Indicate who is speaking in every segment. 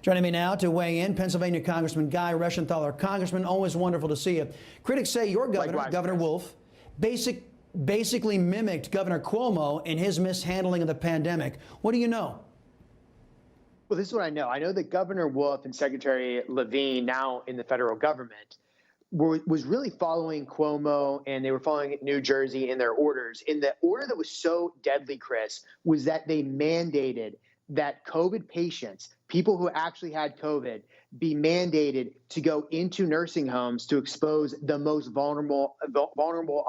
Speaker 1: Joining me now to weigh in, Pennsylvania Congressman Guy Reschenthaler. Congressman, always wonderful to see you. Critics say your governor,
Speaker 2: Likewise,
Speaker 1: Governor
Speaker 2: Chris.
Speaker 1: Wolf, basically mimicked Governor Cuomo in his mishandling of the pandemic. What do you know?
Speaker 2: Well, this is what I know. I know that Governor Wolf and Secretary Levine, now in the federal government, was really following Cuomo, and they were following New Jersey in their orders. And the order that was so deadly, Chris, was that they mandated that COVID patients, people who actually had COVID, be mandated to go into nursing homes to expose the most vulnerable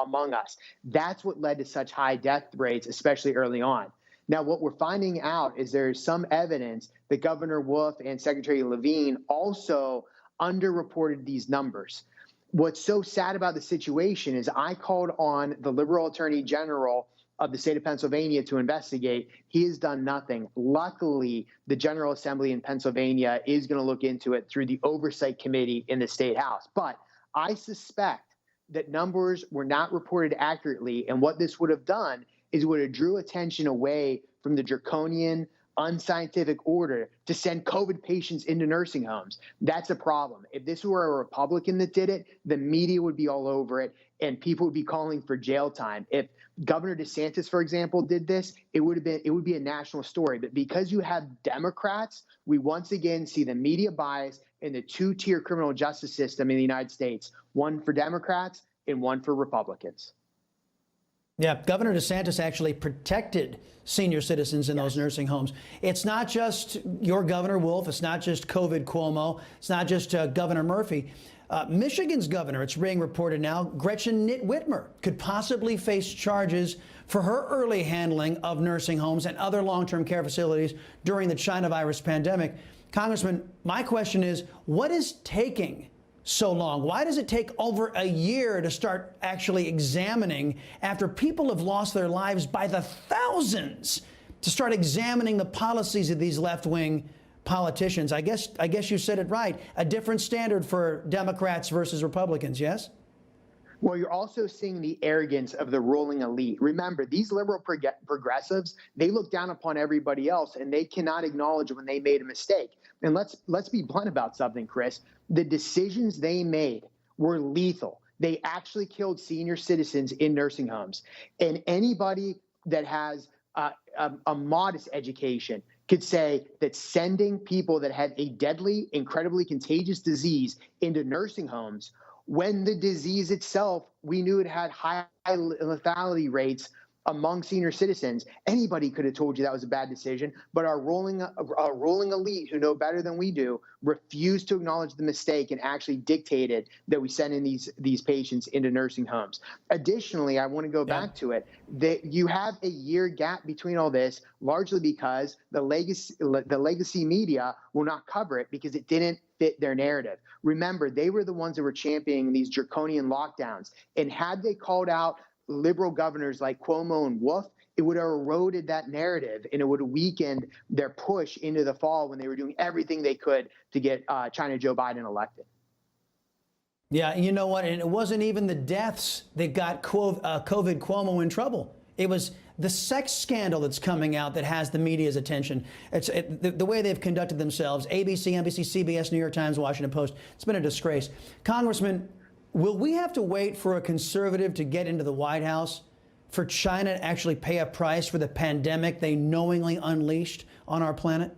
Speaker 2: among us. That's what led to such high death rates, especially early on. Now, what we're finding out is there's some evidence that Governor Wolf and Secretary Levine also underreported these numbers. What's so sad about the situation is I called on the liberal attorney general of the state of Pennsylvania to investigate. He has done nothing. Luckily, the General Assembly in Pennsylvania is going to look into it through the oversight committee in the state house. But I suspect that numbers were not reported accurately. And what this would have done is it would have drew attention away from the draconian, unscientific order to send COVID patients into nursing homes. That's a problem. If this were a Republican that did it, the media would be all over it and people would be calling for jail time. If Governor DeSantis, for example, did this, it would be a national story. But because you have Democrats, we once again see the media bias in the two-tier criminal justice system in the United States, one for Democrats and one for Republicans.
Speaker 1: Yeah, Governor DeSantis actually protected senior citizens in those nursing homes. It's not just your Governor Wolf. It's not just COVID Cuomo. It's not just Governor Murphy. Michigan's governor, it's being reported now, Gretchen Whitmer, could possibly face charges for her early handling of nursing homes and other long-term care facilities during the China virus pandemic. Congressman, my question is, what is taking so long? Why does it take over a year to start actually examining, after people have lost their lives by the thousands, to start examining the policies of these left-wing politicians? I guess you said it right. A different standard for Democrats versus Republicans, yes?
Speaker 2: Well, you're also seeing the arrogance of the ruling elite. Remember, these liberal progressives, they look down upon everybody else, and they cannot acknowledge when they made a mistake. And let's be blunt about something, Chris. The decisions they made were lethal. They actually killed senior citizens in nursing homes. And anybody that has a modest education could say that sending people that had a deadly, incredibly contagious disease into nursing homes, when the disease itself, we knew it had high lethality rates among senior citizens, anybody could have told you that was a bad decision. But our ruling elite, who know better than we do, refused to acknowledge the mistake and actually dictated that we send in these patients into nursing homes. Additionally, I want to go back to it, that you have a year gap between all this, largely because the legacy media will not cover it because it didn't fit their narrative. Remember, they were the ones that were championing these draconian lockdowns. And had they called out liberal governors like Cuomo and Wolf, it would have eroded that narrative and it would have weakened their push into the fall when they were doing everything they could to get China Joe Biden elected.
Speaker 1: Yeah, you know what? And it wasn't even the deaths that got COVID Cuomo in trouble. It was the sex scandal that's coming out that has the media's attention. It's the way they've conducted themselves. ABC, NBC, CBS, New York Times, Washington Post. It's been a disgrace. Congressman, will we have to wait for a conservative to get into the White House for China to actually pay a price for the pandemic they knowingly unleashed on our planet?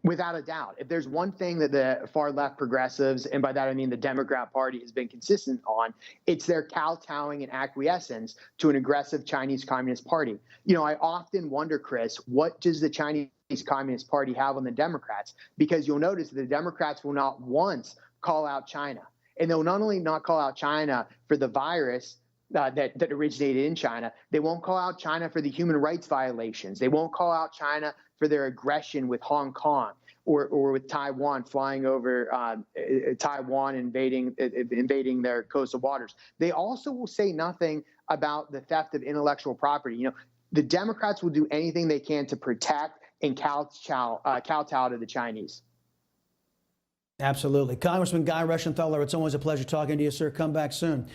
Speaker 2: Without a doubt. If there's one thing that the far left progressives, and by that I mean the Democrat Party, has been consistent on, it's their kowtowing and acquiescence to an aggressive Chinese Communist Party. You know, I often wonder, Chris, what does the Chinese Communist Party have on the Democrats? Because you'll notice that the Democrats will not once call out China. And they'll not only not call out China for the virus that originated in China, they won't call out China for the human rights violations. They won't call out China for their aggression with Hong Kong or with Taiwan, flying over Taiwan, invading their coastal waters. They also will say nothing about the theft of intellectual property. You know, the Democrats will do anything they can to protect and kowtow to the Chinese.
Speaker 1: Absolutely. Congressman Guy Reschenthaler, it's always a pleasure talking to you, sir. Come back soon.